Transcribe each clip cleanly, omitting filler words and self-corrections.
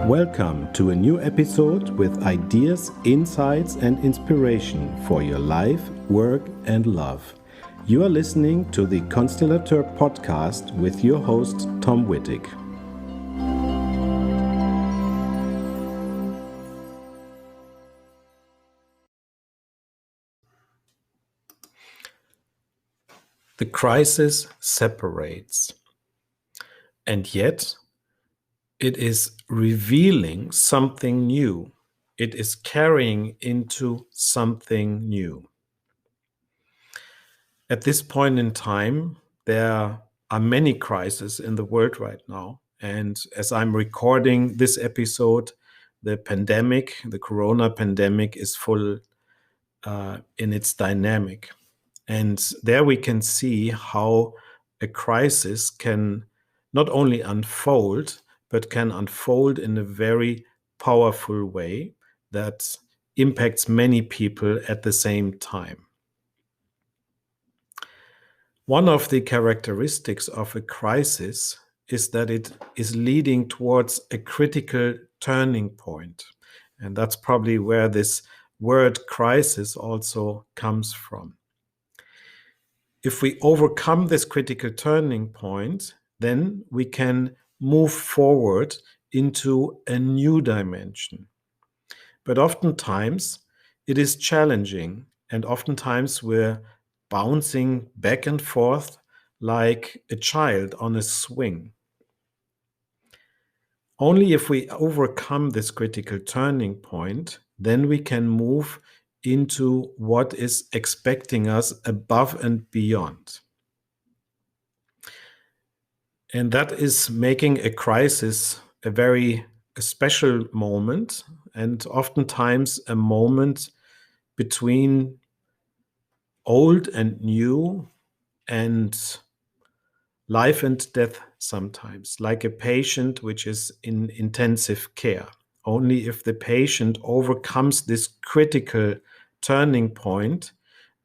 Welcome to a new episode with ideas, insights, and inspiration for your life, work, and love. You are listening to the Constellateur podcast with your host, Tom Wittig. The crisis separates, and yet it is revealing something new. It is carrying into something new. At this point in time, there are many crises in the world right now. And as I'm recording this episode, the corona pandemic is full in its dynamic. And there we can see how a crisis can not only unfold, but can unfold in a very powerful way that impacts many people at the same time. One of the characteristics of a crisis is that it is leading towards a critical turning point. And that's probably where this word crisis also comes from. If we overcome this critical turning point, then we can move forward into a new dimension. But oftentimes it is challenging, and oftentimes we're bouncing back and forth like a child on a swing. Only if we overcome this critical turning point, then we can move into what is expecting us above and beyond. And that is making a crisis a very special moment, and oftentimes a moment between old and new, and life and death sometimes, like a patient which is in intensive care. Only if the patient overcomes this critical turning point,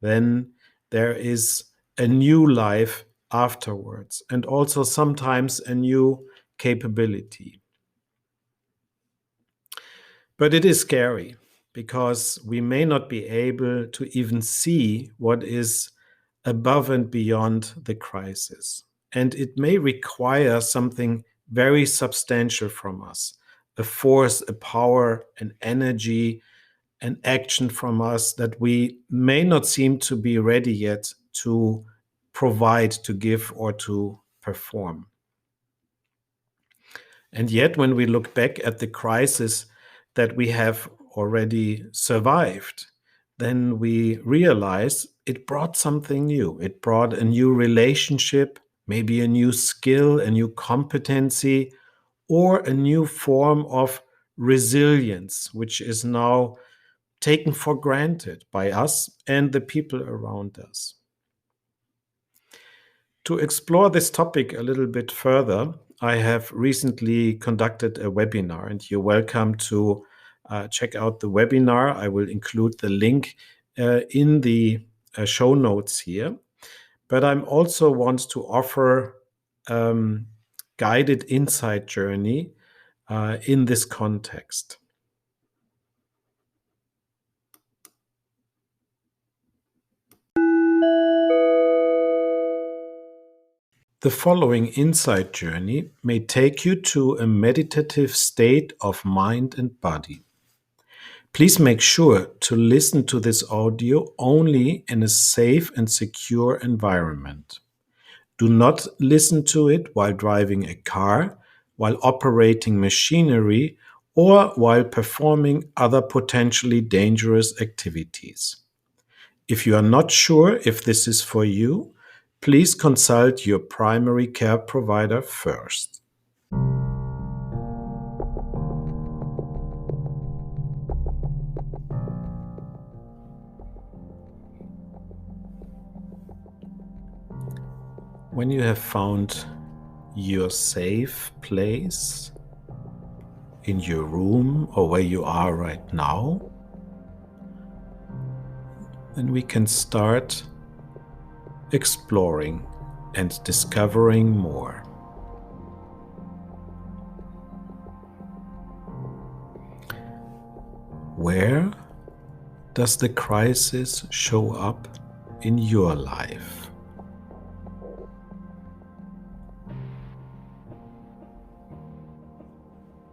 then there is a new life afterwards, and also sometimes a new capability. But it is scary because we may not be able to even see what is above and beyond the crisis. And it may require something very substantial from us, a force, a power, an energy, an action from us that we may not seem to be ready yet to provide, to give, or to perform. And yet, when we look back at the crisis that we have already survived, then we realize it brought something new. It brought a new relationship, maybe a new skill, a new competency, or a new form of resilience, which is now taken for granted by us and the people around us. To explore this topic a little bit further, I have recently conducted a webinar, and you're welcome to check out the webinar. I will include the link in the show notes here. But I also want to offer guided insight journey in this context. The following insight journey may take you to a meditative state of mind and body. Please make sure to listen to this audio only in a safe and secure environment. Do not listen to it while driving a car, while operating machinery, or while performing other potentially dangerous activities. If you are not sure if this is for you, please consult your primary care provider first. When you have found your safe place in your room or where you are right now, then we can start exploring and discovering more. Where does the crisis show up in your life?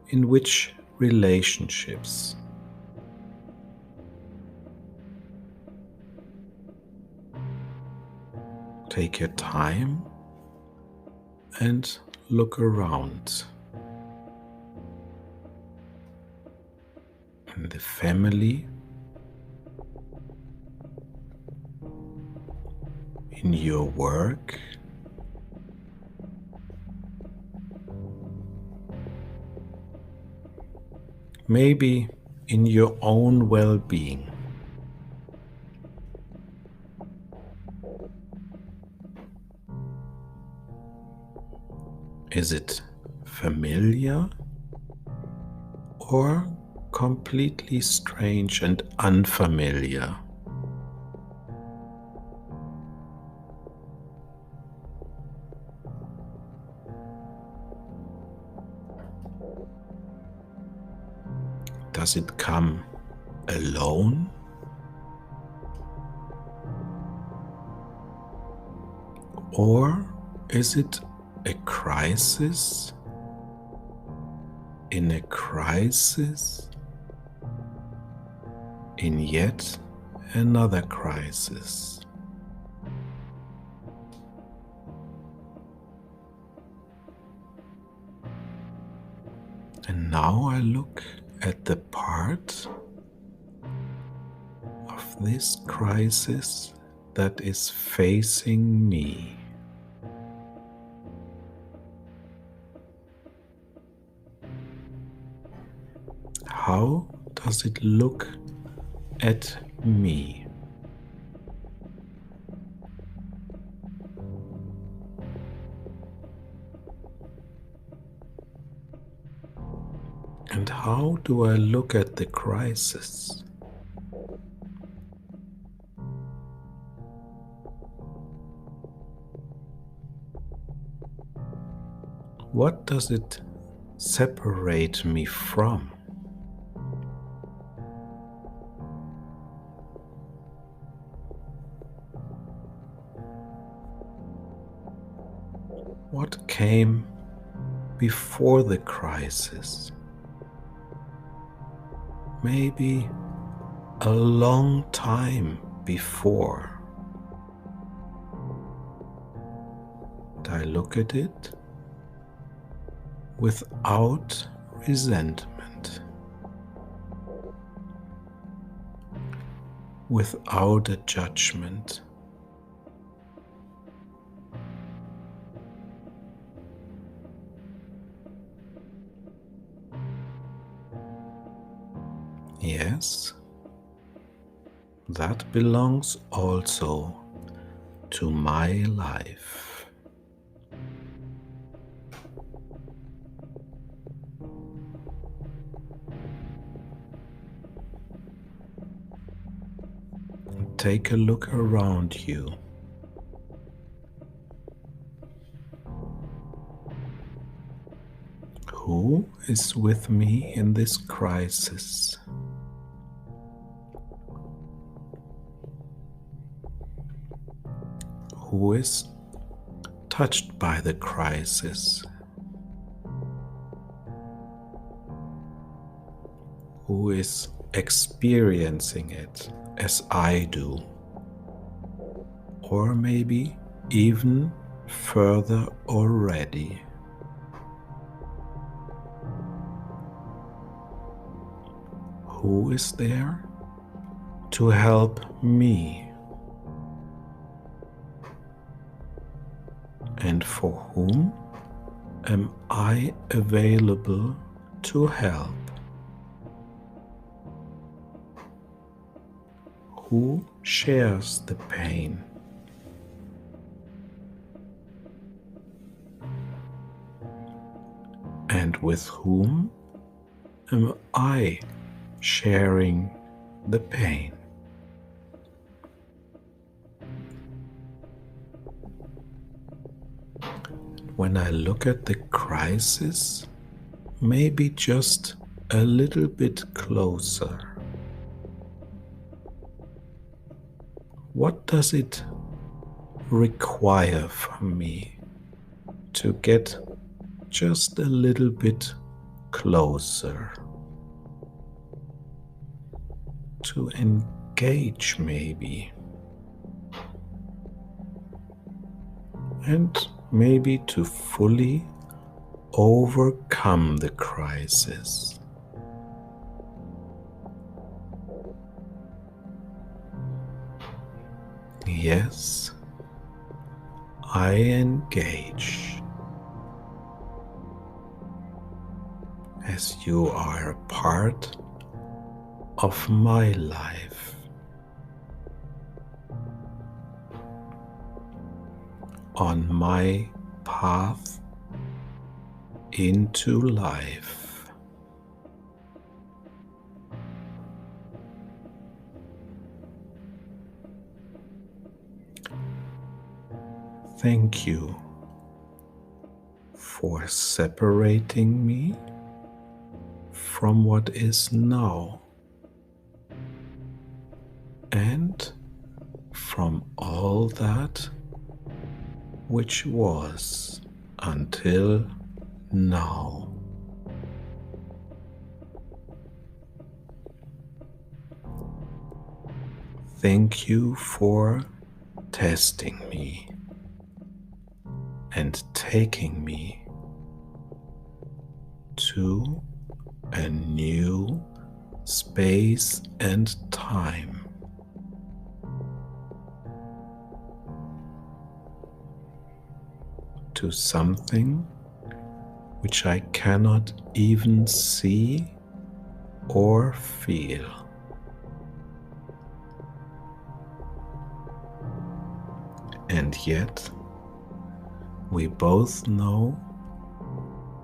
In which relationships? Take your time and look around. In the family, in your work, maybe in your own well-being. Is it familiar or completely strange and unfamiliar? Does it come alone? Or is it a crisis in a crisis in yet another crisis? And now I look at the part of this crisis that is facing me. How does it look at me? And how do I look at the crisis? What does it separate me from? What came before the crisis? Maybe a long time before. And I look at it without resentment, without a judgment. Yes, that belongs also to my life. Take a look around you. Who is with me in this crisis? Who is touched by the crisis? Who is experiencing it as I do? Or maybe even further already. Who is there to help me? And for whom am I available to help? Who shares the pain? And with whom am I sharing the pain? When I look at the crisis, maybe just a little bit closer, what does it require from me to get just a little bit closer, to engage maybe, and maybe to fully overcome the crisis? Yes, I engage, as you are a part of my life, on my path into life. Thank you for separating me from what is now and from all that which was until now. Thank you for testing me and taking me to a new space and time. To something which I cannot even see or feel. And yet, we both know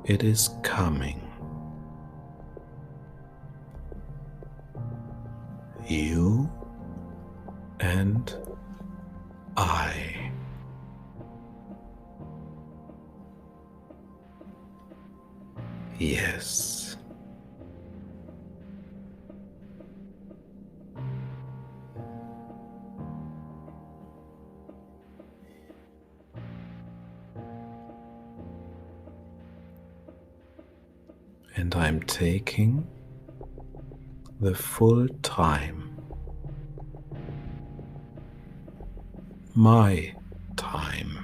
it is coming. You and I. Yes. And I'm taking the full time, my time.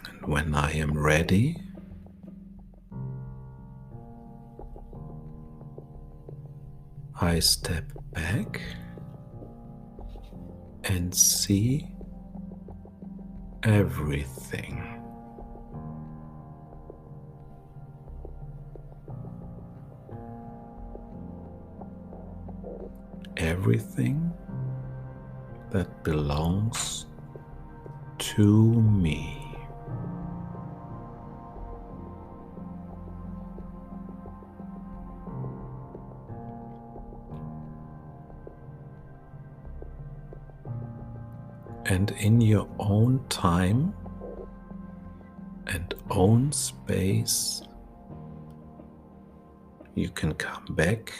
And when I am ready, I step back and see everything. Everything that belongs to me. And in your own time and own space, you can come back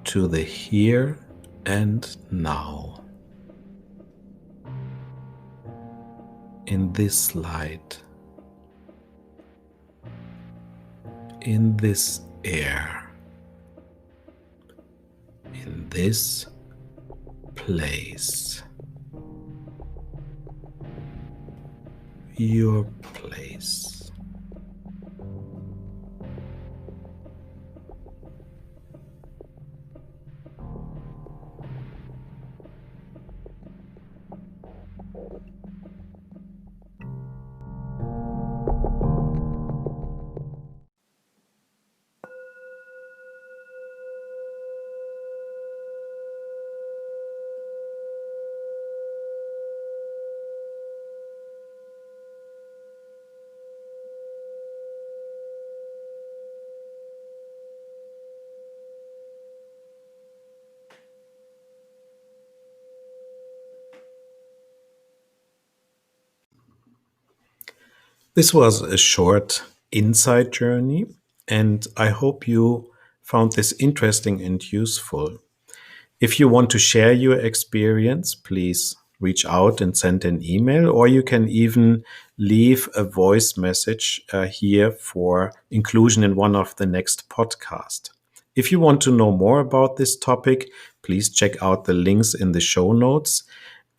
to the here and now. In this light, in this air, in this place. Your place. This was a short insight journey, and I hope you found this interesting and useful. If you want to share your experience, please reach out and send an email, or you can even leave a voice message here for inclusion in one of the next podcasts. If you want to know more about this topic, please check out the links in the show notes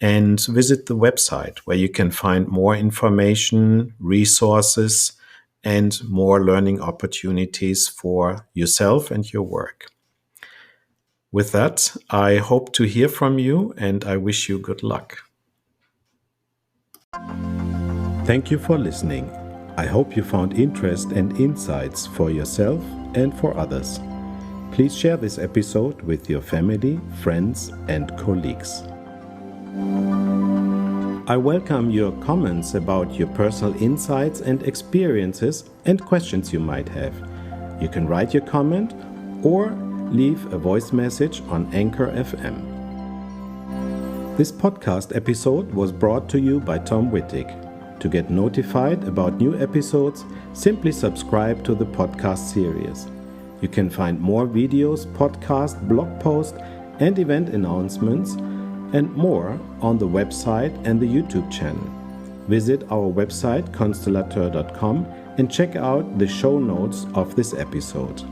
and visit the website where you can find more information, resources, and more learning opportunities for yourself and your work. With that, I hope to hear from you and I wish you good luck. Thank you for listening. I hope you found interest and insights for yourself and for others. Please share this episode with your family, friends, and colleagues. I welcome your comments about your personal insights and experiences and questions you might have. You can write your comment or leave a voice message on Anchor FM. This podcast episode was brought to you by Tom Wittig. To get notified about new episodes, simply subscribe to the podcast series. You can find more videos, podcasts, blog posts, and event announcements and more on the website and the YouTube channel. Visit our website constellateur.com and check out the show notes of this episode.